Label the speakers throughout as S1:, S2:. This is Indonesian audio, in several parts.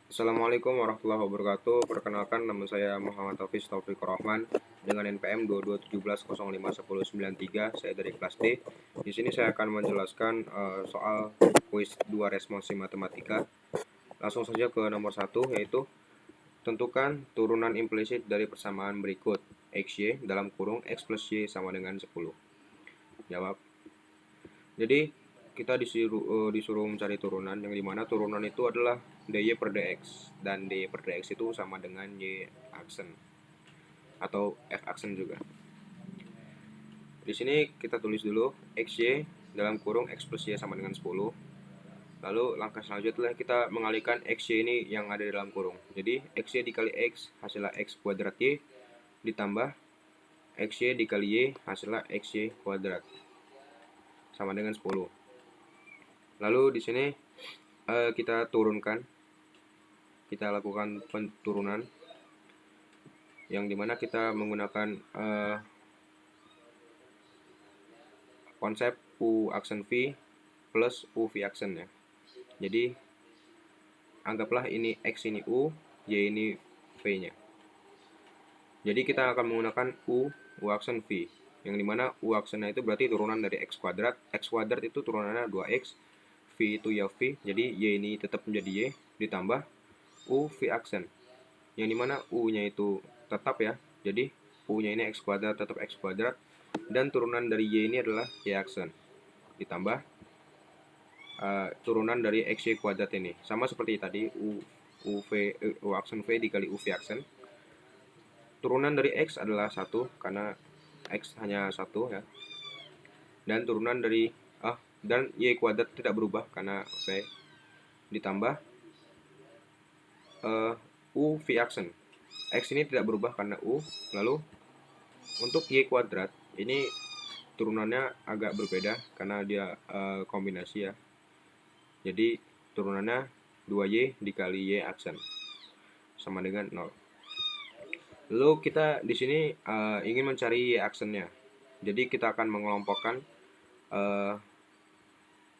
S1: Assalamualaikum warahmatullahi wabarakatuh. Perkenalkan, nama saya Muhammad Hafiz Taufik Rahman dengan NPM 2217101093. Saya dari kelas D. Di sini saya akan menjelaskan soal kuis 2 responsi matematika. Langsung saja ke nomor 1, yaitu tentukan turunan implisit dari persamaan berikut. XY dalam kurung X plus Y sama dengan 10. Jawab. Jadi kita disuruh mencari turunan, yang dimana turunan itu adalah dy per dx, dan dy per dx itu sama dengan y aksen atau f aksen juga. Di sini kita tulis dulu xy dalam kurung x plus y sama dengan 10. Lalu langkah selanjutnya kita mengalihkan xy ini yang ada di dalam kurung. Jadi xy dikali x hasilnya x kuadrat y ditambah xy dikali y hasilnya xy kuadrat sama dengan 10. Lalu di sini kita turunkan, kita lakukan penturunan, yang dimana kita menggunakan konsep U aksen V plus U V aksen ya. Jadi anggaplah ini X ini U, Y ini V-nya. Jadi kita akan menggunakan U aksen V, yang dimana U aksennya itu berarti turunan dari X kuadrat. X kuadrat itu turunannya 2X, V itu ya V, jadi Y ini tetap menjadi Y, ditambah U V aksen, yang dimana U-nya itu tetap ya, jadi U-nya ini X kuadrat tetap X kuadrat, dan turunan dari Y ini adalah Y aksen, ditambah turunan dari XY kuadrat ini, sama seperti tadi U aksen V dikali U V aksen. Turunan dari X adalah 1, karena X hanya 1 ya, dan turunan dari dan Y kuadrat tidak berubah karena V, ditambah U V aksen. X ini tidak berubah karena U. Lalu untuk Y kuadrat ini turunannya agak berbeda karena dia kombinasi ya. Jadi turunannya 2Y dikali Y aksen sama dengan 0. Lalu kita di sini ingin mencari Y aksennya. Jadi kita akan mengelompokkan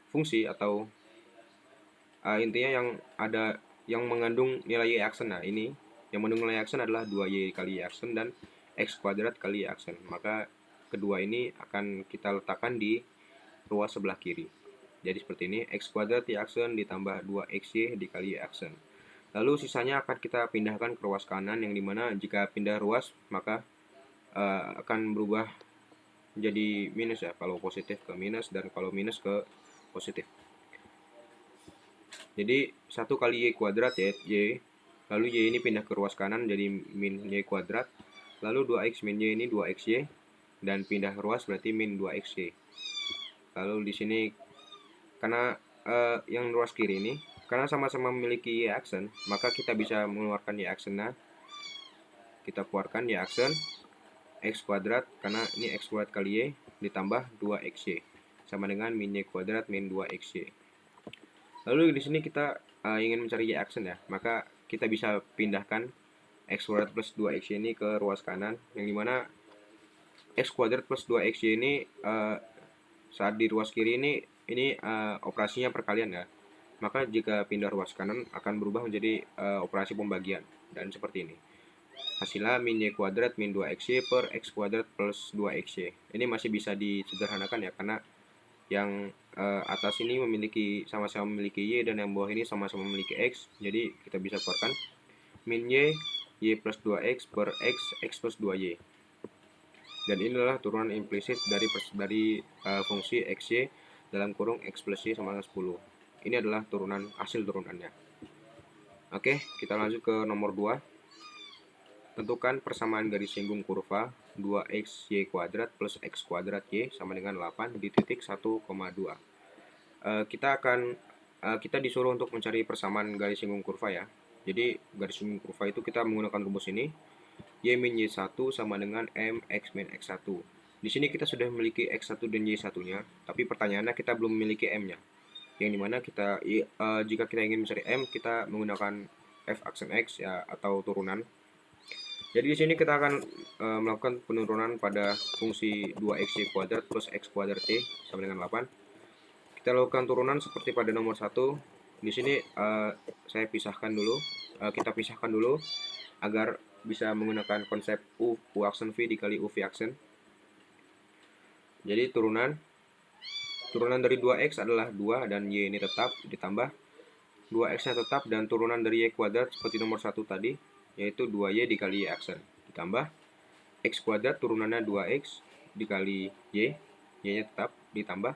S1: fungsi atau intinya yang mengandung nilai Y aksen. Nah, ini yang mengandung nilai Y aksen adalah 2Y kali Y aksen dan X kuadrat kali Y aksen. Maka kedua ini akan kita letakkan di ruas sebelah kiri. Jadi seperti ini, X kuadrat Y aksen ditambah 2XY dikali Y aksen. Lalu sisanya akan kita pindahkan ke ruas kanan, yang dimana jika pindah ruas maka akan berubah menjadi minus ya, kalau positif ke minus dan kalau minus ke positif. Jadi 1 kali Y kuadrat ya, Y, lalu Y ini pindah ke ruas kanan jadi min Y kuadrat, lalu 2X min Y ini 2XY, dan pindah ruas berarti min 2XY. Lalu di sini karena yang ruas kiri ini karena sama-sama memiliki Y aksen, maka kita bisa mengeluarkan Y aksen. Nah, kita keluarkan Y aksen X kuadrat, karena ini X kuadrat kali Y ditambah 2XY sama dengan min Y kuadrat min 2XY. Lalu di sini kita ingin mencari Y aksen ya, maka kita bisa pindahkan X kuadrat plus 2XY ini ke ruas kanan, yang dimana X kuadrat plus 2XY ini saat di ruas kiri ini operasinya perkalian ya. Maka jika pindah ruas kanan akan berubah menjadi operasi pembagian, dan seperti ini. Hasilnya min Y kuadrat min 2XY per X kuadrat plus 2XY. Ini masih bisa disederhanakan ya, karena yang atas ini sama-sama memiliki Y, dan yang bawah ini sama-sama memiliki X. Jadi kita bisa keluarkan min Y, Y plus 2X per X, X plus 2Y. Dan inilah turunan implisit dari fungsi XY dalam kurung X plus Y sama dengan 10. Ini adalah hasil turunannya. Oke, kita lanjut ke nomor 2. Tentukan persamaan garis singgung kurva 2XY kuadrat plus X kuadrat Y sama dengan 8 di titik 1,2. Kita disuruh untuk mencari persamaan garis singgung kurva ya. Jadi garis singgung kurva itu kita menggunakan rumus ini. Y min Y1 sama dengan MX min X1. Di sini kita sudah memiliki X1 dan Y1-nya, tapi pertanyaannya kita belum memiliki M-nya. Yang dimana jika kita ingin mencari M, kita menggunakan F aksen X ya, atau turunan. Jadi di sini kita akan melakukan penurunan pada fungsi 2XY kuadrat plus X kuadrat Y sama dengan 8. Kita lakukan turunan seperti pada nomor 1. Di sini saya pisahkan dulu. kita pisahkan dulu agar bisa menggunakan konsep U aksen V dikali U V aksen. Jadi turunan dari 2x adalah 2 dan y ini tetap, ditambah 2x nya tetap dan turunan dari y kuadrat seperti nomor 1 tadi, yaitu 2y dikali y aksen, ditambah x kuadrat turunannya 2x dikali y nya tetap, ditambah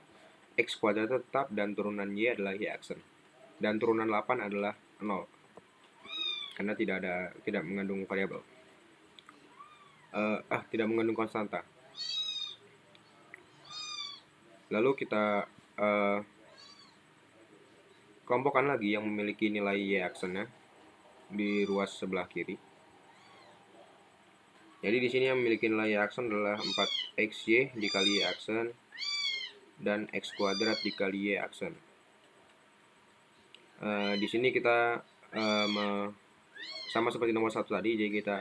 S1: x kuadrat tetap dan turunan y adalah y aksen, dan turunan 8 adalah 0 karena tidak mengandung variabel, tidak mengandung konstanta. Lalu kita kelompokkan lagi yang memiliki nilai y aksennya di ruas sebelah kiri. Jadi di sini yang memiliki nilai y aksen adalah 4xy dikali y aksen dan x kuadrat dikali y aksen. Di sini kita sama seperti nomor 1 tadi, jadi kita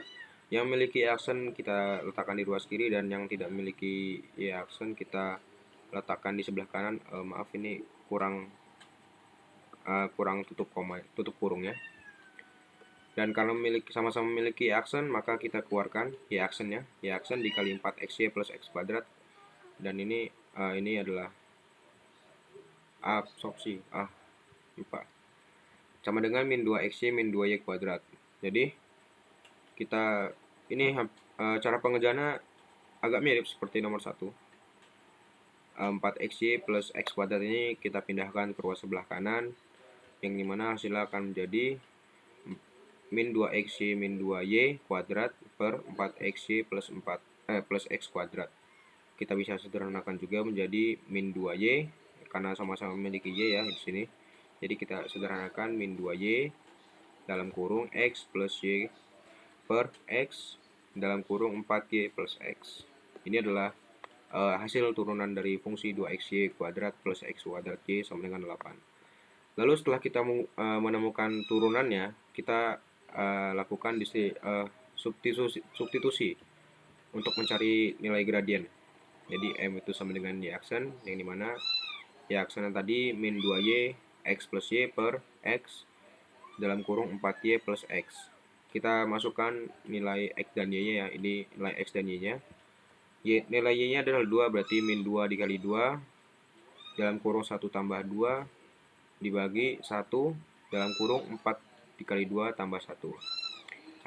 S1: yang memiliki y aksen kita letakkan di ruas kiri dan yang tidak memiliki y aksen kita letakkan di sebelah kanan. Maaf, ini kurang tutup kurung ya. Dan karena sama-sama memiliki y aksen, maka kita keluarkan y aksennya. Y aksen dikali 4xy plus x kuadrat. Dan ini adalah absorpsi. Lupa. Sama dengan min 2xy min 2y kuadrat. Jadi kita cara pengerjaannya agak mirip seperti nomor 1. 4xy plus x kuadrat ini kita pindahkan ke ruas sebelah kanan, yang dimana hasilnya akan menjadi min 2xy min 2y kuadrat per 4xy plus x kuadrat. Kita bisa sederhanakan juga menjadi min 2y karena sama-sama memiliki y ya di sini. Jadi kita sederhanakan min 2y dalam kurung x plus y per x dalam kurung 4y plus x. Ini adalah hasil turunan dari fungsi 2xy kuadrat plus x kuadrat y sama dengan 8. Lalu setelah kita menemukan turunannya, kita lakukan substitusi untuk mencari nilai gradien. Jadi m itu sama dengan y aksen, yang dimana y aksen tadi min 2y x plus y per x dalam kurung 4y plus x. Kita masukkan nilai x dan y-nya ya, ini nilai x dan y-nya. Nilai y-nya adalah 2, berarti min 2 dikali 2 dalam kurung 1 tambah 2 dibagi 1 dalam kurung 4 dikali 2 tambah 1.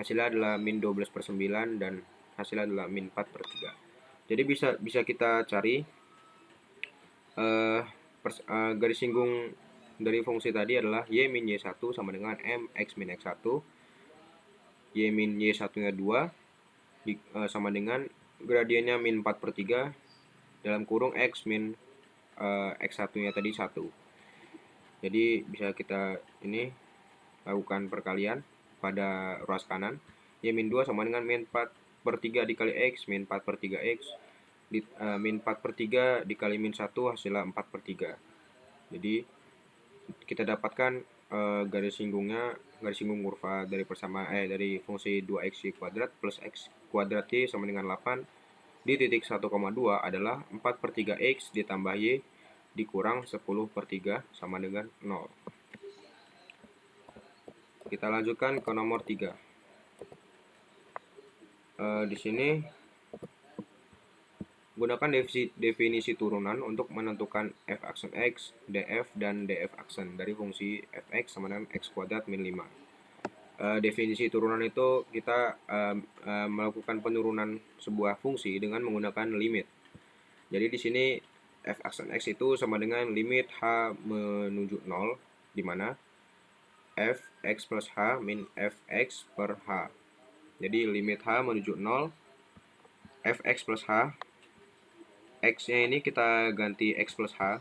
S1: Hasilnya adalah min 12 per 9 dan hasilnya adalah min 4 per 3. Jadi bisa kita cari garis singgung dari fungsi tadi adalah y min y1 sama dengan m x min x1. Y min y1 nya 2 sama dengan gradiennya min 4 per 3 dalam kurung x min x1 nya tadi 1. Jadi bisa kita lakukan perkalian pada ruas kanan. Y min 2 sama dengan min 4 per 3 dikali x min 4 per 3x. Min 4 per 3 dikali min 1 hasilnya 4 per 3. Jadi kita dapatkan garis singgung kurva dari dari fungsi 2x kuadrat plus x kuadrat y sama dengan 8 di titik 1,2 adalah 4 per 3x ditambah y dikurang 10 per 3 sama dengan 0. Kita lanjutkan ke nomor 3. Di sini gunakan definisi turunan untuk menentukan f aksen x, df, dan df aksen dari fungsi fx sama dengan x kuadrat min 5. Definisi turunan itu kita melakukan penurunan sebuah fungsi dengan menggunakan limit. Jadi di sini f aksen x itu sama dengan limit h menuju 0, di mana f x plus h min fx per h. Jadi limit h menuju 0, fx plus h, x-nya ini kita ganti x plus h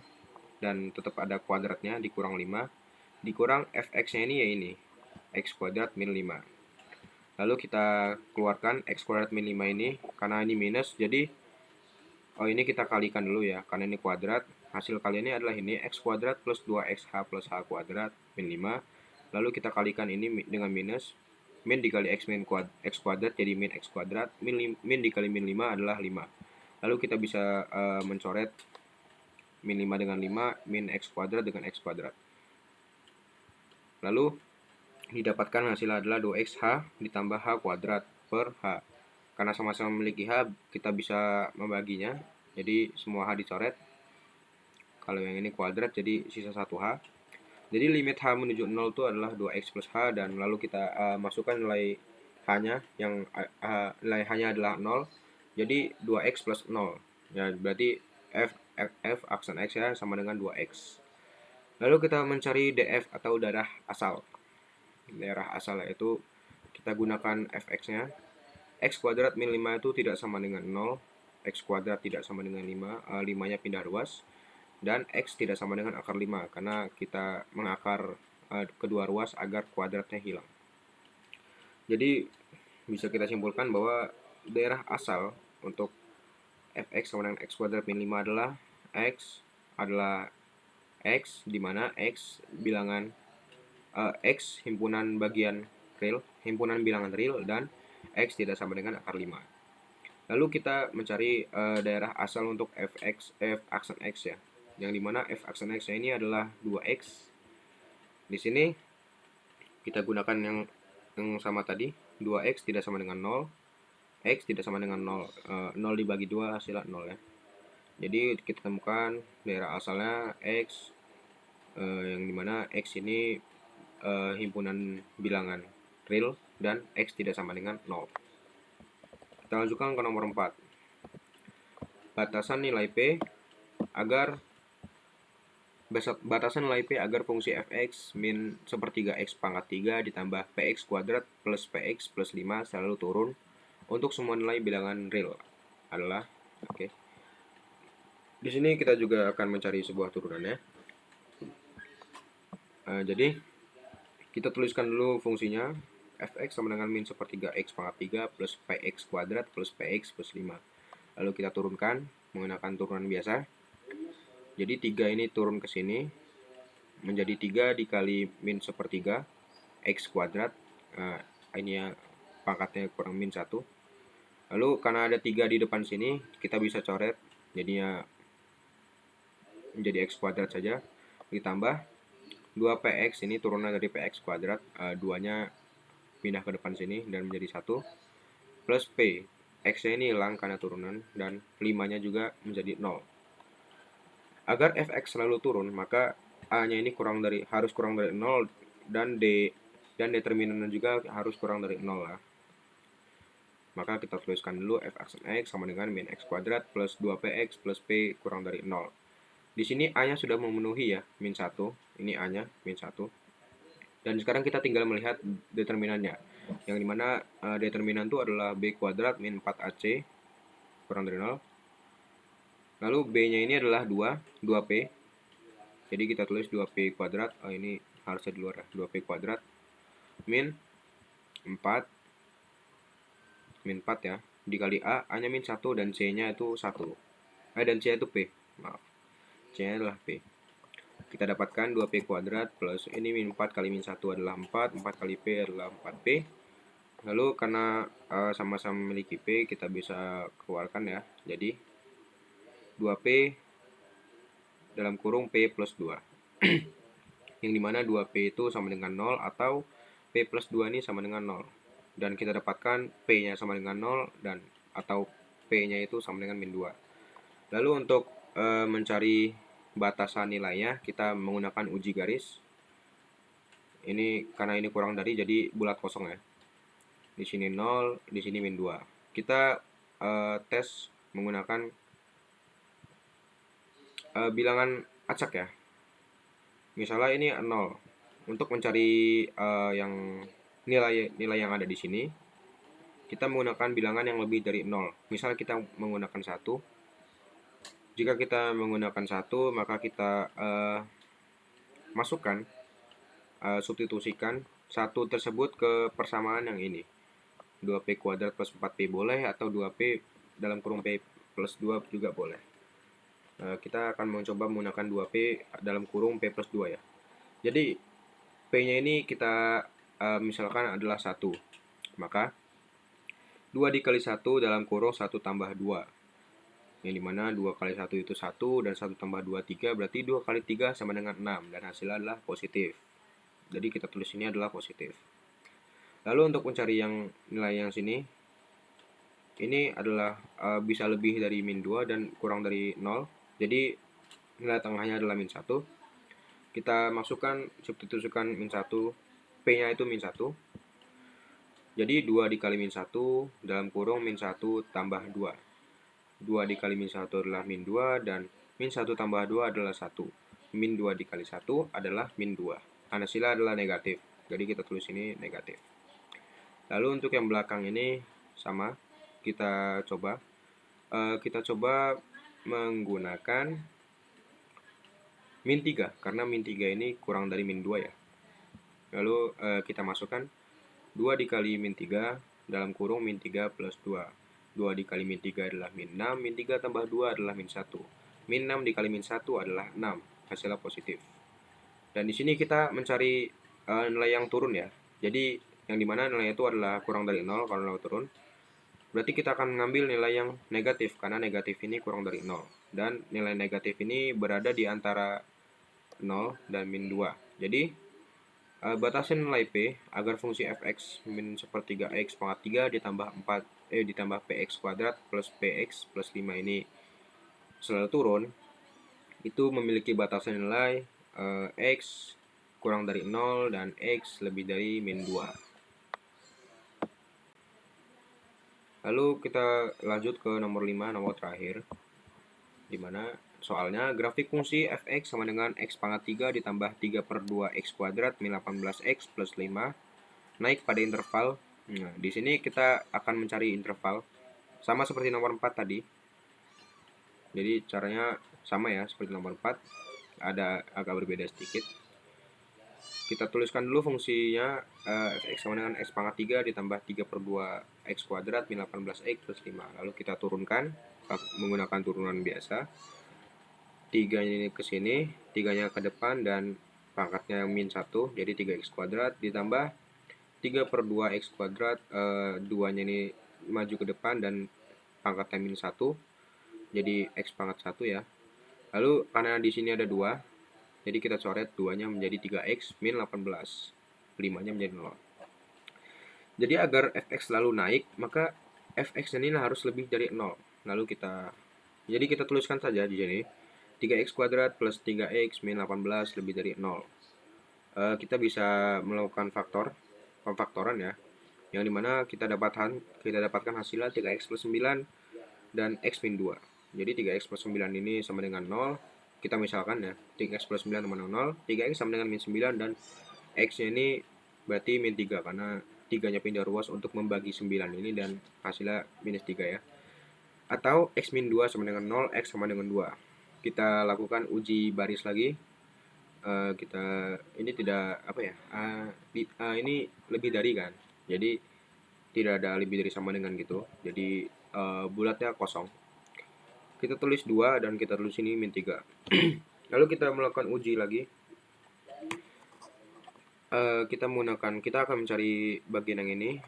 S1: dan tetap ada kuadratnya dikurang 5, dikurang fx-nya ini ya ini x kuadrat min 5. Lalu kita keluarkan x kuadrat min 5 ini, karena ini minus, jadi ini kita kalikan dulu ya, karena ini kuadrat. Hasil kaliannya adalah ini x kuadrat plus 2xh plus h kuadrat min 5. Lalu kita kalikan ini dengan minus, min dikali x kuadrat jadi min x kuadrat, min dikali min 5 adalah 5. Lalu kita bisa mencoret min 5 dengan 5, min x kuadrat dengan x kuadrat. Lalu didapatkan hasil adalah 2x(h) ditambah h kuadrat per h. Karena sama-sama memiliki h, kita bisa membaginya. Jadi semua h dicoret. Kalau yang ini kuadrat, jadi sisa 1h. Jadi limit h menuju 0 itu adalah 2x plus h, dan lalu kita masukkan nilai h-nya, yang nilai h-nya adalah 0. Jadi 2x plus 0. Ya, berarti f aksen x ya sama dengan 2x. Lalu kita mencari df atau daerah asal. Daerah asal yaitu kita gunakan fx-nya. X kuadrat min 5 itu tidak sama dengan 0. X kuadrat tidak sama dengan 5. 5-nya pindah ruas. Dan X tidak sama dengan akar 5. Karena kita mengakar kedua ruas agar kuadratnya hilang. Jadi bisa kita simpulkan bahwa daerah asal untuk fx sama dengan x kuadrat min 5 adalah x, di mana x bilangan x himpunan bagian real, himpunan bilangan real, dan x tidak sama dengan akar 5. Lalu kita mencari daerah asal untuk f aksen x ya, yang dimana f aksen x ini adalah 2x. Di sini kita gunakan yang sama tadi, 2x tidak sama dengan 0, x tidak sama dengan 0. 0 dibagi 2 hasilnya 0 ya. Jadi kita temukan daerah asalnya x, yang dimana x ini himpunan bilangan real dan x tidak sama dengan 0. Kita lanjutkan ke nomor 4. Batasan nilai p agar fungsi fx min sepertiga x pangkat 3 ditambah px kuadrat plus px plus 5 selalu turun untuk semua nilai bilangan real adalah oke. Di sini kita juga akan mencari sebuah turunannya. Jadi kita tuliskan dulu fungsinya. Fx sama dengan min sepertiga x pangkat 3 plus px kuadrat plus px plus 5. Lalu kita turunkan menggunakan turunan biasa. Jadi 3 ini turun ke sini menjadi 3 dikali min sepertiga x kuadrat. Ini ya pangkatnya kurang min 1. Lalu karena ada 3 di depan sini, kita bisa coret. Jadinya menjadi x kuadrat saja. Ditambah 2px, ini turunan dari px kuadrat. 2-nya pindah ke depan sini dan menjadi 1. Plus p. X-nya ini hilang karena turunan. Dan 5-nya juga menjadi 0. Agar fx selalu turun, maka a-nya ini harus kurang dari 0. Dan determinannya juga harus kurang dari 0 lah. Maka kita tuliskan dulu f aksen x sama dengan min x kuadrat plus 2px plus p kurang dari 0. Di sini a-nya sudah memenuhi ya, min 1. Ini a-nya min 1. Dan sekarang kita tinggal melihat determinannya, yang dimana determinan itu adalah b kuadrat min 4ac kurang dari 0. Lalu b-nya ini adalah 2p. Jadi kita tulis 2p kuadrat, ini harusnya di luar ya, 2p kuadrat min 4 ya, dikali a-nya min 1 dan c-nya itu 1. Dan c-nya itu p, maaf. C-nya adalah p. Kita dapatkan 2p kuadrat plus ini min 4 kali min 1 adalah 4. 4 kali p adalah 4p. Lalu karena sama-sama memiliki p, kita bisa keluarkan ya. Jadi 2p dalam kurung p plus 2. Yang dimana 2p itu sama dengan 0 atau p plus 2 ini sama dengan 0. Dan kita dapatkan p-nya sama dengan 0 dan atau p-nya itu sama dengan min 2. Lalu untuk mencari batasan nilainya, kita menggunakan uji garis. Ini karena ini kurang dari, jadi bulat kosong ya. Di sini 0, di sini min 2. Kita tes menggunakan bilangan acak ya. Misalnya ini 0. Untuk mencari yang nilai yang ada di sini, kita menggunakan bilangan yang lebih dari 0. Misal kita menggunakan 1. Jika kita menggunakan 1, maka kita masukkan, substitusikan 1 tersebut ke persamaan yang ini. 2p kuadrat plus 4p boleh, atau 2p dalam kurung p plus 2 juga boleh. Kita akan mencoba menggunakan 2p dalam kurung p plus 2 ya. Jadi p-nya ini kita misalkan adalah 1. Maka 2 dikali 1 dalam kurung 1 tambah 2. Yang dimana 2 kali 1 itu 1 dan 1 tambah 2 3, berarti 2 kali 3 sama dengan 6 dan hasilnya adalah positif. Jadi kita tulis ini adalah positif. Lalu untuk mencari yang nilai yang sini, ini adalah bisa lebih dari min 2 dan kurang dari 0. Jadi nilai tengahnya adalah min 1. Kita masukkan substitusikan min 1, P-nya itu min 1. Jadi 2 dikali min 1 dalam kurung min 1 tambah 2. 2 dikali min 1 adalah min 2 dan min 1 tambah 2 adalah 1. Min 2 dikali 1 adalah min 2. Hasilnya adalah negatif. Jadi kita tulis ini negatif. Lalu untuk yang belakang ini sama. Kita coba menggunakan min 3 karena min 3 ini kurang dari min 2 ya. Lalu kita masukkan 2 dikali min 3 dalam kurung min 3 plus 2. 2 dikali min 3 adalah min 6, min 3 tambah 2 adalah min 1. Min 6 dikali min 1 adalah 6, hasilnya positif. Dan di sini kita mencari nilai yang turun ya. Jadi yang dimana nilai itu adalah kurang dari 0 kalau nilai turun. Berarti kita akan mengambil nilai yang negatif karena negatif ini kurang dari 0. Dan nilai negatif ini berada di antara 0 dan min 2. Jadi batasan nilai P agar fungsi fx min sepertiga x pangkat 3 ditambah px kuadrat plus px plus 5 ini selalu turun, itu memiliki batasan nilai x kurang dari 0 dan x lebih dari min 2. Lalu kita lanjut ke nomor 5, nomor terakhir, dimana soalnya grafik fungsi fx sama dengan x pangkat 3 ditambah 3 per 2 x kuadrat min 18x plus 5 naik pada interval. Nah, di sini kita akan mencari interval sama seperti nomor 4 tadi. Jadi caranya sama ya seperti nomor 4, ada agak berbeda sedikit. Kita tuliskan dulu fungsinya fx sama dengan x pangkat 3 ditambah 3 per 2 x kuadrat min 18x plus 5. Lalu kita turunkan menggunakan turunan biasa. 3 ini ke sini, 3-nya ke depan dan pangkatnya min 1, jadi 3x kuadrat ditambah 3 per 2x kuadrat, 2-nya ini maju ke depan dan pangkatnya min 1, jadi x pangkat 1 ya. Lalu karena di sini ada 2, jadi kita coret 2-nya menjadi 3x min 18, 5-nya menjadi 0. Jadi agar fx selalu naik, maka fx ini harus lebih dari 0. Lalu jadi kita tuliskan saja di sini 3x kuadrat plus 3x min 18 lebih dari 0. Kita bisa melakukan pemfaktoran ya, yang dimana kita dapatkan hasilnya 3x plus 9 dan x min 2. Jadi 3x plus 9 ini sama dengan 0. Kita misalkan ya, 3x plus 9 sama dengan 0, 3x sama dengan min 9 dan x-nya ini berarti min 3 karena 3-nya pindah ruas untuk membagi 9 ini dan hasilnya minus 3 ya. Atau x min 2 sama dengan 0, x sama dengan 2. Kita lakukan uji baris lagi. Ini tidak ini lebih dari kan. Jadi tidak ada lebih dari sama dengan gitu. Jadi bulatnya kosong. Kita tulis 2 dan kita tulis ini min 3. Lalu kita melakukan uji lagi. Kita akan mencari bagian yang ini.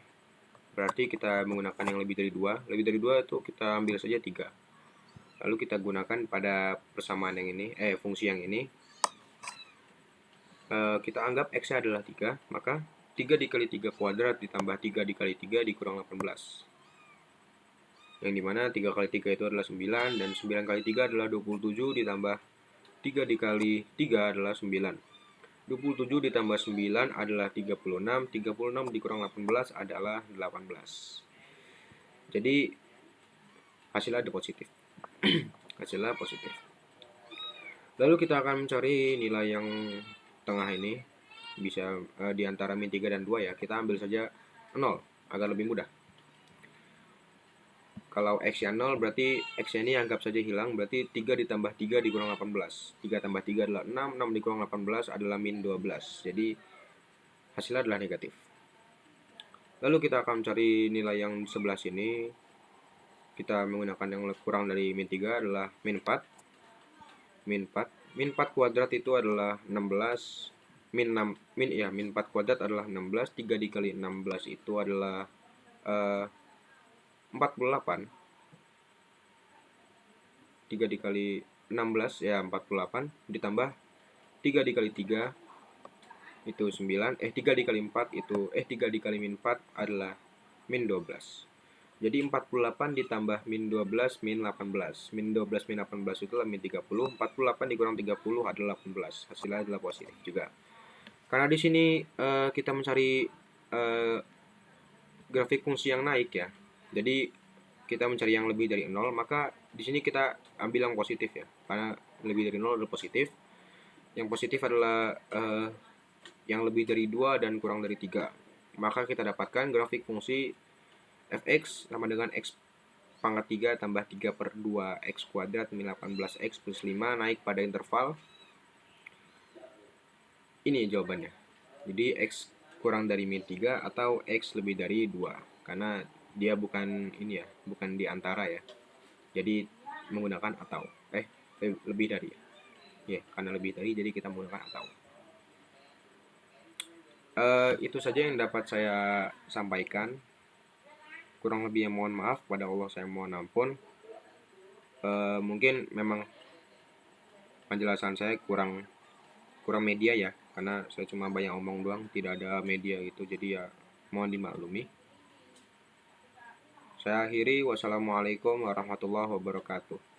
S1: Berarti kita menggunakan yang lebih dari 2. Lebih dari 2 itu kita ambil saja 3. Lalu kita gunakan pada persamaan yang ini, fungsi yang ini. Kita anggap x-nya adalah 3, maka 3 dikali 3 kuadrat ditambah 3 dikali 3 dikurang 18. Yang dimana 3 kali 3 itu adalah 9, dan 9 kali 3 adalah 27 ditambah 3 dikali 3 adalah 9. 27 ditambah 9 adalah 36, 36 dikurang 18 adalah 18. Jadi hasilnya ada positif. Hasilnya positif. Lalu kita akan mencari nilai yang tengah ini, bisa di antara min 3 dan 2 ya. Kita ambil saja 0 agar lebih mudah. Kalau x-nya 0 berarti x-nya ini anggap saja hilang, berarti 3 ditambah 3 dikurang 18. 3 tambah 3 adalah 6, 6 dikurang 18 adalah min 12. Jadi hasilnya adalah negatif. Lalu kita akan mencari nilai yang sebelah sini. Kita menggunakan yang kurang dari min 3 adalah min 4. Min 4 kuadrat itu adalah 16. Min 4 kuadrat adalah 16. 3 dikali 16 itu adalah 48. 3 dikali 16 ya 48 ditambah 3 dikali 3 itu 9, 3 dikali 4 itu 3 dikali min 4 adalah min 12. Jadi 48 ditambah min 12 min 18. Min 12 min 18 itu min 30. 48 dikurang 30 adalah 18. Hasilnya adalah positif juga. Karena di sini kita mencari grafik fungsi yang naik ya. Jadi kita mencari yang lebih dari 0, maka di sini kita ambil yang positif ya. Karena lebih dari 0 adalah positif. Yang positif adalah yang lebih dari 2 dan kurang dari 3. Maka kita dapatkan grafik fungsi fx sama dengan x pangkat 3 tambah 3 per 2 x kuadrat min 18x plus 5 naik pada interval. Ini jawabannya. Jadi x kurang dari min 3 atau x lebih dari 2. Karena dia bukan ini ya, bukan di antara ya. Jadi menggunakan atau. Lebih dari ya. Ya, karena lebih dari jadi kita menggunakan atau. Itu saja yang dapat saya sampaikan. Kurang lebihnya mohon maaf, pada Allah saya mohon ampun. Mungkin memang penjelasan saya kurang media ya, karena saya cuma banyak omong doang, tidak ada media gitu, jadi ya mohon dimaklumi. Saya akhiri, wassalamualaikum warahmatullahi wabarakatuh.